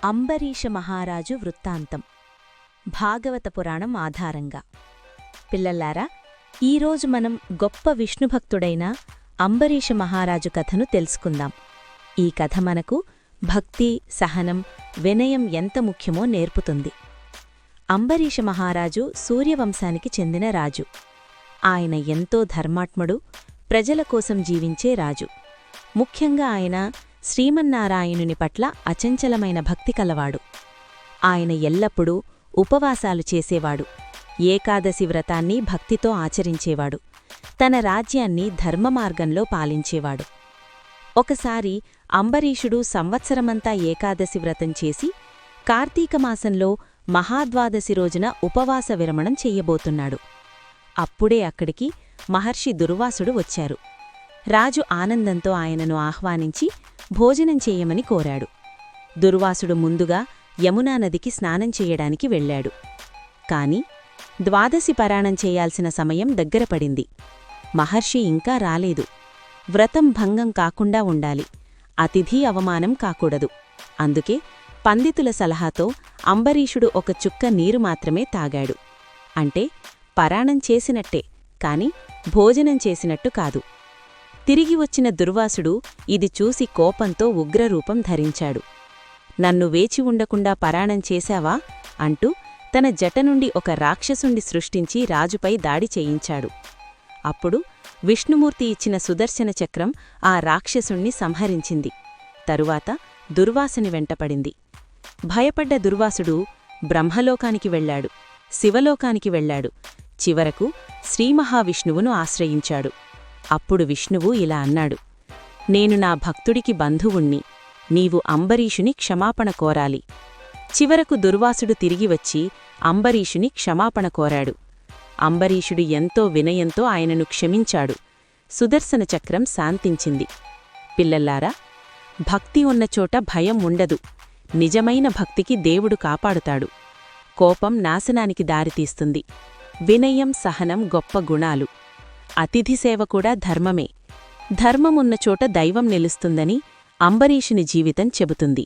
అంబరీష మహారాజు వృత్తాంతం భాగవత పురాణం ఆధారంగా. పిల్లల్లారా, ఈరోజు మనం గొప్ప విష్ణుభక్తుడైన అంబరీష మహారాజు కథను తెలుసుకుందాం. ఈ కథ మనకు భక్తి, సహనం, వినయం ఎంత ముఖ్యమో నేర్పుతుంది. అంబరీష మహారాజు సూర్యవంశానికి చెందిన రాజు. ఆయన ఎంతో ధర్మాత్ముడు, ప్రజల కోసం జీవించే రాజు. ముఖ్యంగా ఆయన శ్రీమన్నారాయణుని పట్ల అచంచలమైన భక్తి కలవాడు. ఆయన ఎల్లప్పుడూ ఉపవాసాలు చేసేవాడు. ఏకాదశి వ్రతాన్ని భక్తితో ఆచరించేవాడు. తన రాజ్యాన్ని ధర్మమార్గంలో పాలించేవాడు. ఒకసారి అంబరీషుడు సంవత్సరమంతా ఏకాదశి వ్రతం చేసి కార్తీకమాసంలో మహాద్వాదశి రోజున ఉపవాస విరమణం చెయ్యబోతున్నాడు. అప్పుడే అక్కడికి మహర్షి దుర్వాసుడు వచ్చారు. రాజు ఆనందంతో ఆయనను ఆహ్వానించి భోజనం చెయ్యమని కోరాడు. దుర్వాసుడు ముందుగా యమునా నదికి స్నానం చెయ్యడానికి వెళ్లాడు. కాని ద్వాదశి పారాయణం చేయాల్సిన సమయం దగ్గరపడింది. మహర్షి ఇంకా రాలేదు. వ్రతం భంగం కాకుండా ఉండాలి. అతిథి అవమానం కాకూడదు. అందుకే పండితుల సలహాతో అంబరీషుడు ఒక చుక్క నీరు మాత్రమే తాగాడు. అంటే పారాయణం చేసినట్టే, కాని భోజనం చేసినట్టు కాదు. తిరిగి వచ్చిన దుర్వాసుడు ఇది చూసి కోపంతో ఉగ్రరూపం ధరించాడు. నన్ను వేచి ఉండకుండా పారాయణం చేశావా అంటూ తన జట నుండి ఒక రాక్షసుండి సృష్టించి రాజుపై దాడి చేయించాడు. అప్పుడు విష్ణుమూర్తి ఇచ్చిన సుదర్శన చక్రం ఆ రాక్షసుణ్ణి సంహరించింది. తరువాత దుర్వాసుని వెంటపడింది. భయపడ్డ దుర్వాసుడు బ్రహ్మలోకానికి వెళ్లాడు, శివలోకానికి వెళ్లాడు. చివరకు శ్రీమహావిష్ణువును ఆశ్రయించాడు. అప్పుడు విష్ణువు ఇలా అన్నాడు: నేను నా భక్తుడికి బంధువుణ్ణి. నీవు అంబరీషుని క్షమాపణ కోరాలి. చివరకు దుర్వాసుడు తిరిగి వచ్చి అంబరీషుని క్షమాపణ కోరాడు. అంబరీషుడు ఎంతో వినయంతో ఆయనను క్షమించాడు. సుదర్శన చక్రం శాంతించింది. పిల్లల్లారా, భక్తి ఉన్నచోట భయం ఉండదు. నిజమైన భక్తికి దేవుడు కాపాడుతాడు. కోపం నాశనానికి దారితీస్తుంది. వినయం, సహనం గొప్ప గుణాలు. అతిథి సేవ కూడా ధర్మమే. ధర్మమున్నచోట దైవం నిలుస్తుందని అంబరీషుని జీవితం చెబుతుంది.